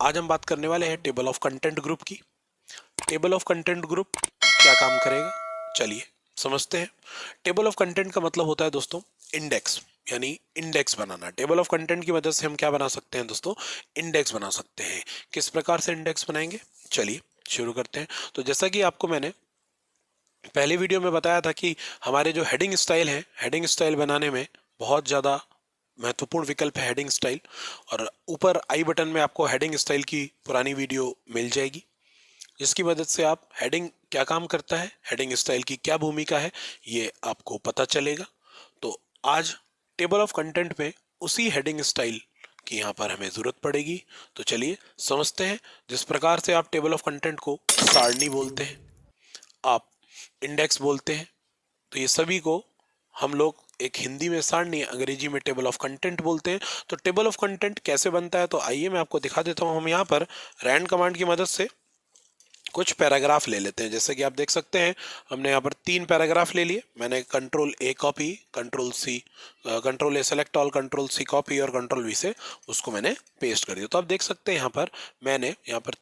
आज हम बात करने वाले हैं टेबल ऑफ कंटेंट ग्रुप की। टेबल ऑफ कंटेंट ग्रुप क्या काम करेगा, चलिए समझते हैं। टेबल ऑफ कंटेंट का मतलब होता है दोस्तों इंडेक्स, यानी index banana. Table of content की मदद से हम क्या बना सकते हैं दोस्तों, इंडेक्स बना सकते हैं। किस प्रकार से इंडेक्स बनाएंगे, चलिए शुरू करते हैं। तो जैसा कि आपको मैंने पहले वीडियो में बताया था कि हमारे जो हेडिंग स्टाइल है, हेडिंग स्टाइल बनाने में बहुत ज़्यादा महत्वपूर्ण विकल्प है हेडिंग स्टाइल। और ऊपर आई बटन में आपको हेडिंग स्टाइल की पुरानी वीडियो मिल जाएगी, जिसकी मदद से आप हेडिंग क्या काम करता है, हेडिंग स्टाइल की क्या भूमिका है, ये आपको पता चलेगा। तो आज टेबल ऑफ कंटेंट में उसी हेडिंग स्टाइल की यहाँ पर हमें ज़रूरत पड़ेगी। तो चलिए समझते हैं। जिस प्रकार से आप टेबल ऑफ कंटेंट को सारणी बोलते हैं, आप इंडेक्स बोलते हैं, तो ये सभी को हम लोग एक हिंदी में सारणी, अंग्रेजी में टेबल ऑफ कंटेंट बोलते हैं। तो टेबल ऑफ कंटेंट कैसे बनता है, तो आइए मैं आपको दिखा देता हूँ। हम यहाँ पर रैंड कमांड की मदद से कुछ पैराग्राफ ले लेते हैं। जैसे कि आप देख सकते हैं, हमने यहाँ पर 3 पैराग्राफ ले लिए। मैंने control A copy, control A select all, control C copy और कंट्रोल वी से उसको मैंने पेस्ट कर दिया। तो आप देख सकते हैं यहाँ पर मैंने यहाँ पर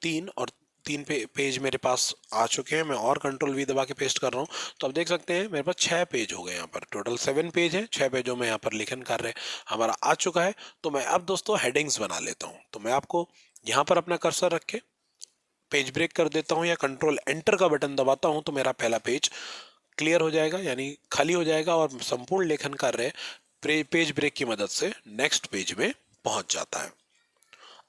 3 पेज मेरे पास आ चुके हैं। मैं और कंट्रोल वी दबा के पेस्ट कर रहा हूँ, तो आप देख सकते हैं मेरे पास 6 पेज हो गए। यहाँ पर टोटल 7 पेज है, 6 पेजों में यहाँ पर लेखन कार्य हमारा आ चुका है। तो मैं अब दोस्तों हेडिंग्स बना लेता हूँ। तो मैं आपको यहाँ पर अपना कर्सर रख के पेज ब्रेक कर देता हूँ या कंट्रोल एंटर का बटन दबाता हूँ, तो मेरा पहला पेज क्लियर हो जाएगा, यानी खाली हो जाएगा और संपूर्ण लेखन कार्य पेज ब्रेक की मदद से नेक्स्ट पेज में पहुंच जाता है।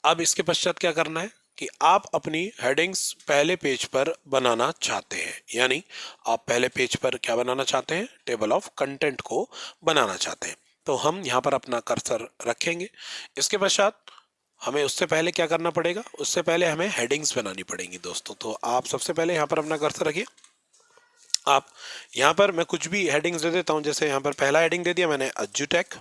अब इसके पश्चात क्या करना है कि आप अपनी हेडिंग्स पहले पेज पर बनाना चाहते हैं, यानी आप पहले पेज पर क्या बनाना चाहते हैं, टेबल ऑफ कंटेंट को बनाना चाहते हैं। तो हम यहाँ पर अपना कर्सर रखेंगे। इसके पश्चात हमें उससे पहले क्या करना पड़ेगा, उससे पहले हमें हेडिंग्स बनानी पड़ेंगी दोस्तों। तो आप सबसे पहले यहाँ पर अपना कर्सर रखिए। आप यहाँ पर मैं कुछ भी हेडिंग्स दे देता हूँ। जैसे यहाँ पर पहला हेडिंग दे दिया मैंने एजुटेक,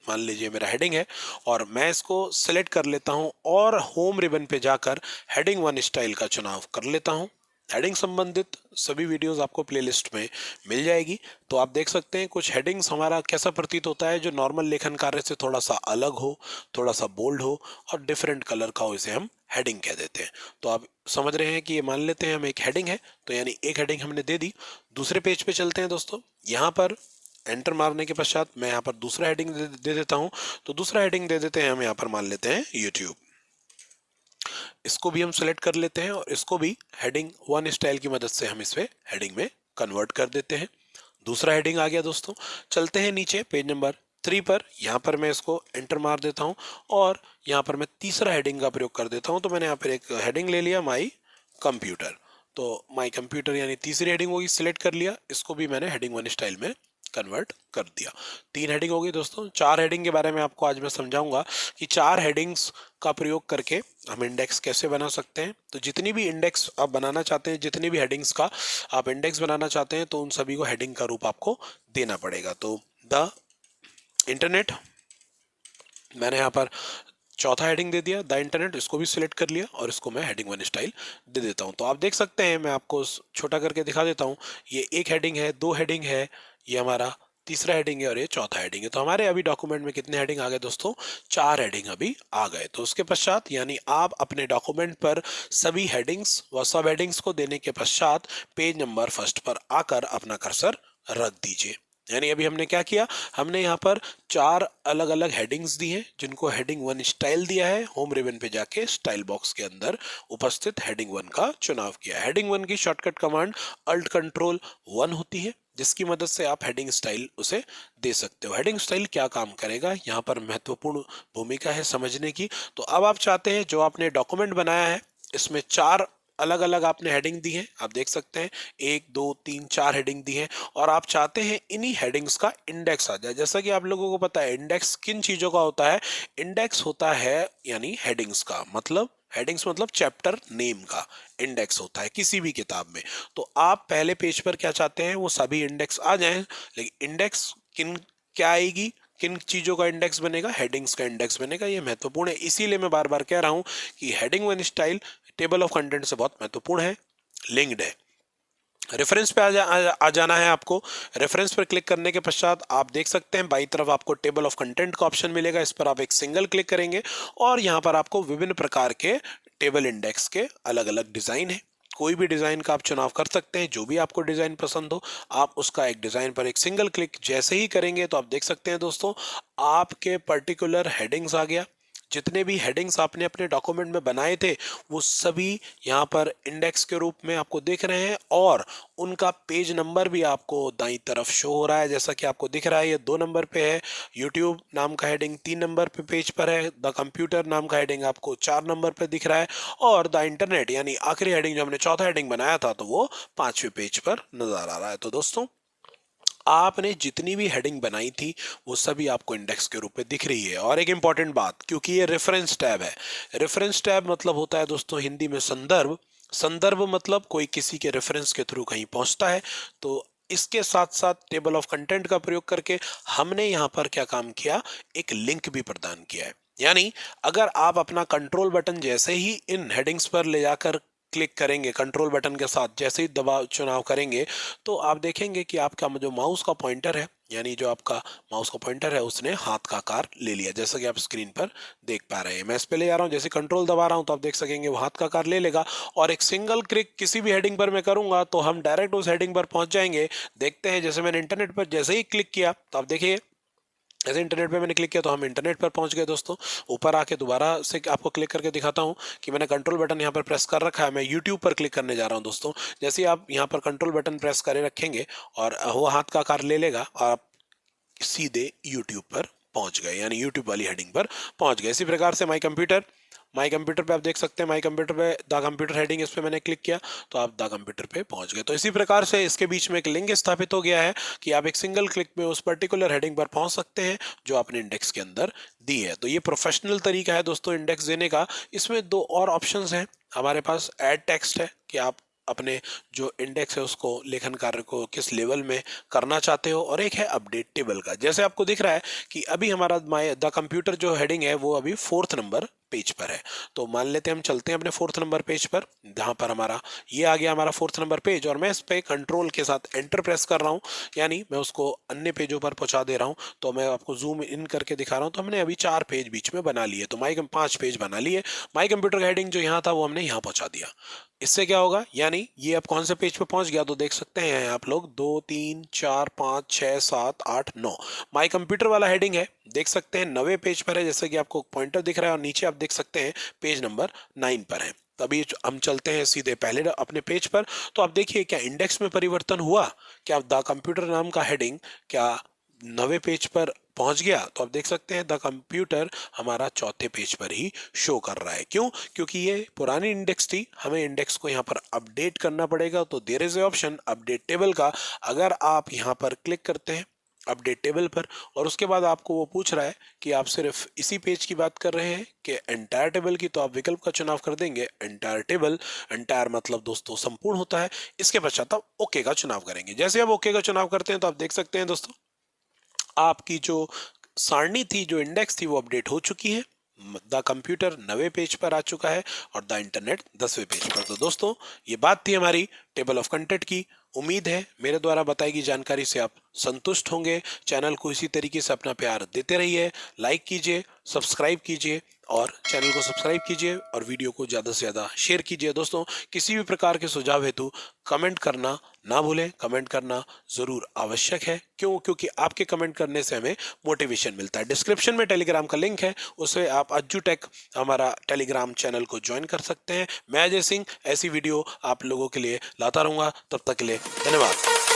मान लीजिए मेरा हेडिंग है, और मैं इसको सिलेक्ट कर लेता हूँ और होम रिबन पे जाकर हेडिंग 1 स्टाइल का चुनाव कर लेता हूँ। हेडिंग संबंधित सभी वीडियोस आपको प्लेलिस्ट में मिल जाएगी। तो आप देख सकते हैं कुछ हेडिंग्स हमारा कैसा प्रतीत होता है, जो नॉर्मल लेखन कार्य से थोड़ा सा अलग हो, थोड़ा सा बोल्ड हो और डिफरेंट कलर का हो, इसे हम हेडिंग कह देते हैं। तो आप समझ रहे हैं कि ये मान लेते हैं हम एक हेडिंग है, तो यानी एक हेडिंग हमने दे दी। दूसरे पेज पे चलते हैं दोस्तों। यहाँ पर एंटर मारने के पश्चात मैं यहाँ पर दूसरा हेडिंग दे देता हूँ। तो दूसरा हेडिंग दे देते हैं हम, यहाँ पर मान लेते हैं यूट्यूब। इसको भी हम सेलेक्ट कर लेते हैं और इसको भी हेडिंग 1 स्टाइल की मदद से हम इस पे हेडिंग में कन्वर्ट कर देते हैं। दूसरा हेडिंग आ गया दोस्तों। चलते हैं नीचे पेज नंबर 3 पर। यहाँ पर मैं इसको एंटर मार देता हूँ और यहाँ पर मैं तीसरा हेडिंग का प्रयोग कर देता हूँ। तो मैंने यहाँ पर एक हेडिंग ले लिया, माई कंप्यूटर। तो माई कंप्यूटर यानी तीसरी हेडिंग होगी, सिलेक्ट कर लिया। इसको भी मैंने हेडिंग 1 स्टाइल में कन्वर्ट कर दिया। 3 हेडिंग होगी दोस्तों। 4 हेडिंग के बारे में आपको आज मैं समझाऊंगा कि 4 हेडिंग्स का प्रयोग करके हम इंडेक्स कैसे बना सकते हैं। तो जितनी भी इंडेक्स आप बनाना चाहते हैं, जितनी भी हेडिंग्स का आप इंडेक्स बनाना चाहते हैं, तो उन सभी को हेडिंग का रूप आपको देना पड़ेगा। तो द इंटरनेट, मैंने यहाँ पर चौथा हेडिंग दे दिया, द इंटरनेट। इसको भी सिलेक्ट कर लिया और इसको मैं हेडिंग 1 स्टाइल दे देता हूँ। तो आप देख सकते हैं, मैं आपको छोटा करके दिखा देता हूँ। ये एक हेडिंग है, 2 हेडिंग है, ये हमारा तीसरा हेडिंग है और ये चौथा हेडिंग है। तो हमारे अभी डॉक्यूमेंट में कितने हेडिंग आ गए दोस्तों, 4 हेडिंग अभी आ गए। तो उसके पश्चात यानी आप अपने डॉक्यूमेंट पर सभी हेडिंग्स व सब हेडिंग्स को देने के पश्चात पेज नंबर फर्स्ट पर आकर अपना कर्सर रख दीजिए। यानी अभी हमने क्या किया, हमने यहाँ पर 4 अलग अलग हेडिंग्स दी हैं, जिनको हेडिंग 1 स्टाइल दिया है। होम रिबन पे जाके स्टाइल बॉक्स के अंदर उपस्थित हेडिंग 1 का चुनाव किया। हेडिंग 1 की शॉर्टकट कमांड अल्ट कंट्रोल 1 होती है, जिसकी मदद से आप हेडिंग स्टाइल उसे दे सकते हो। हेडिंग स्टाइल क्या काम करेगा, यहाँ पर महत्वपूर्ण भूमिका है समझने की। तो अब आप चाहते हैं जो आपने डॉक्यूमेंट बनाया है, इसमें 4 अलग अलग आपने हेडिंग दी है। आप देख सकते हैं 1 2 3 4 हेडिंग दी है, और आप चाहते हैं इन्हीं हेडिंग्स का इंडेक्स आ जाए। जैसा कि आप लोगों को पता है इंडेक्स किन चीजों का होता है, इंडेक्स होता है यानी हेडिंग्स का मतलब, हेडिंग्स मतलब चैप्टर नेम का इंडेक्स होता है किसी भी किताब में। तो आप पहले पेज पर क्या चाहते हैं, वो सभी इंडेक्स आ जाएं, लेकिन इंडेक्स किन क्या आएगी, किन चीजों का इंडेक्स बनेगा, हेडिंग्स का इंडेक्स बनेगा। ये महत्वपूर्ण है, इसीलिए मैं बार बार कह रहा हूं कि heading 1 style table of content से बहुत महत्वपूर्ण है, लिंक्ड है। रेफरेंस पे आ जाना है आपको। रेफरेंस पर क्लिक करने के पश्चात आप देख सकते हैं बाई तरफ आपको टेबल ऑफ कंटेंट का ऑप्शन मिलेगा। इस पर आप एक सिंगल क्लिक करेंगे और यहाँ पर आपको विभिन्न प्रकार के टेबल इंडेक्स के अलग अलग डिजाइन है। कोई भी डिजाइन का आप चुनाव कर सकते हैं, जो भी आपको डिजाइन पसंद हो आप उसका एक डिजाइन पर एक सिंगल क्लिक जैसे ही करेंगे तो आप देख सकते हैं दोस्तों आपके पर्टिकुलर हेडिंग्स आ गया। जितने भी हेडिंग्स आपने अपने डॉक्यूमेंट में बनाए थे वो सभी यहाँ पर इंडेक्स के रूप में आपको दिख रहे हैं और उनका पेज नंबर भी आपको दाईं तरफ शो हो रहा है। जैसा कि आपको दिख रहा है ये 2 नंबर पे है, यूट्यूब नाम का हेडिंग 3 नंबर पे पेज पर है, द कंप्यूटर नाम का हेडिंग आपको 4 नंबर पे दिख रहा है और द इंटरनेट यानी आखिरी हेडिंग जो हमने चौथा हेडिंग बनाया था तो वो 5वें पेज पर नजर आ रहा है। तो दोस्तों आपने जितनी भी हेडिंग बनाई थी वो सभी आपको इंडेक्स के रूप में दिख रही है। और एक इंपॉर्टेंट बात, क्योंकि ये रेफरेंस टैब है, रेफरेंस टैब मतलब होता है दोस्तों हिंदी में संदर्भ। संदर्भ मतलब कोई किसी के रेफरेंस के थ्रू कहीं पहुंचता है। तो इसके साथ साथ टेबल ऑफ कंटेंट का प्रयोग करके हमने यहाँ पर क्या काम किया, एक लिंक भी प्रदान किया है। यानी अगर आप अपना कंट्रोल बटन जैसे ही इन हेडिंग्स पर ले जाकर क्लिक करेंगे, कंट्रोल बटन के साथ जैसे ही दबाव चुनाव करेंगे तो आप देखेंगे कि आपका जो माउस का पॉइंटर है यानी जो आपका माउस का पॉइंटर है उसने हाथ का आकार ले लिया, जैसा कि आप स्क्रीन पर देख पा रहे हैं। मैं इस पे ले जा रहा हूँ, जैसे कंट्रोल दबा रहा हूँ तो आप देख सकेंगे वो हाथ का आकार ले लेगा और एक सिंगल क्लिक किसी भी हेडिंग पर मैं करूंगा तो हम डायरेक्ट उस हेडिंग पर पहुंच जाएंगे। देखते हैं, जैसे मैंने इंटरनेट पर जैसे ही क्लिक किया तो आप देखिए ऐसे इंटरनेट पे मैंने क्लिक किया तो हम इंटरनेट पर पहुंच गए दोस्तों। ऊपर आके दोबारा से आपको क्लिक करके दिखाता हूं कि मैंने कंट्रोल बटन यहां पर प्रेस कर रखा है, मैं यूट्यूब पर क्लिक करने जा रहा हूं दोस्तों। जैसे ही आप यहां पर कंट्रोल बटन प्रेस करे रखेंगे और वो हाथ का आकार ले लेगा और आप सीधे यूट्यूब पर पहुंच गए यानी यूट्यूब वाली हेडिंग पर पहुंच गए। इसी प्रकार से माई कंप्यूटर पे आप देख सकते हैं, माई कंप्यूटर पे द कंप्यूटर हेडिंग इस पे मैंने क्लिक किया तो आप द कंप्यूटर पे पहुंच गए। तो इसी प्रकार से इसके बीच में एक लिंक स्थापित हो गया है कि आप एक सिंगल क्लिक में उस पर्टिकुलर हेडिंग पर पहुंच सकते हैं जो आपने इंडेक्स के अंदर दी है। तो ये प्रोफेशनल तरीका है दोस्तों इंडेक्स देने का। इसमें 2 और ऑप्शंस हैं हमारे पास। ऐड टेक्स्ट है कि आप अपने जो इंडेक्स है उसको लेखन कार्य को किस लेवल में करना चाहते हो, और एक है अपडेट टेबल का। जैसे आपको दिख रहा है कि अभी हमारा द कंप्यूटर जो हेडिंग है वो अभी 4th नंबर पेज पर है। तो मान लेते हैं हम चलते हैं अपने 4th नंबर पेज पर, जहां पर हमारा ये आ गया हमारा 4th नंबर पेज और मैं इस पे कंट्रोल के साथ एंटर प्रेस कर रहा हूं यानी मैं उसको अन्य पेजों पर पहुंचा दे रहा हूं। तो मैं आपको जूम इन करके दिखा रहा हूं। तो हमने अभी 4 पेज बीच में बना लिए, तो 5 पेज बना लिए। माई कंप्यूटर का हेडिंग जो यहाँ था वो हमने यहाँ पहुंचा दिया। इससे क्या होगा, यानी ये अब कौन से पेज पे पहुंच गया तो देख सकते हैं आप लोग 2 3 4 5 6 7 8 9 माई कंप्यूटर वाला हेडिंग है, देख सकते हैं 9वें पेज पर है, जैसे कि आपको पॉइंटर दिख रहा है और नीचे आप देख सकते हैं पेज नंबर 9 पर है। तभी हम चलते हैं सीधे पहले अपने पेज पर। तो आप देखिए क्या इंडेक्स में परिवर्तन हुआ, क्या द कंप्यूटर नाम का हेडिंग क्या 9वें पेज पर पहुंच गया। तो आप देख सकते हैं द कंप्यूटर हमारा 4थे पेज पर ही शो कर रहा है। क्यों, क्योंकि ये पुरानी इंडेक्स थी, हमें इंडेक्स को यहाँ पर अपडेट करना पड़ेगा। तो there is a option update table का। अगर आप यहाँ पर क्लिक करते हैं अपडेट टेबल पर और उसके बाद आपको वो पूछ रहा है कि आप सिर्फ इसी पेज की बात कर रहे हैं कि एंटायर टेबल की, तो आप विकल्प का चुनाव कर देंगे एंटायर टेबल। एंटायर मतलब दोस्तों संपूर्ण होता है। इसके पश्चात आप ओके का चुनाव करेंगे। जैसे आप ओके का चुनाव करते हैं तो आप देख सकते हैं दोस्तों आपकी जो सारणी थी, जो इंडेक्स थी वो अपडेट हो चुकी है। द कंप्यूटर 9वें पेज पर आ चुका है और द इंटरनेट 10वें पेज पर। तो दोस्तों ये बात थी हमारी टेबल ऑफ कंटेंट की। उम्मीद है मेरे द्वारा बताई गई जानकारी से आप संतुष्ट होंगे। चैनल को इसी तरीके से अपना प्यार देते रहिए, लाइक कीजिए, सब्सक्राइब कीजिए और चैनल को सब्सक्राइब कीजिए और वीडियो को ज़्यादा से ज़्यादा शेयर कीजिए। दोस्तों किसी भी प्रकार के सुझाव हेतु कमेंट करना ना भूलें, कमेंट करना ज़रूर आवश्यक है। क्यों, क्योंकि आपके कमेंट करने से हमें मोटिवेशन मिलता है। डिस्क्रिप्शन में टेलीग्राम का लिंक है, उससे आप अज्जू टेक हमारा टेलीग्राम चैनल को ज्वाइन कर सकते हैं। मैं अजय सिंह ऐसी वीडियो आप लोगों के लिए लाता रहूँगा। तब तक के लिए धन्यवाद।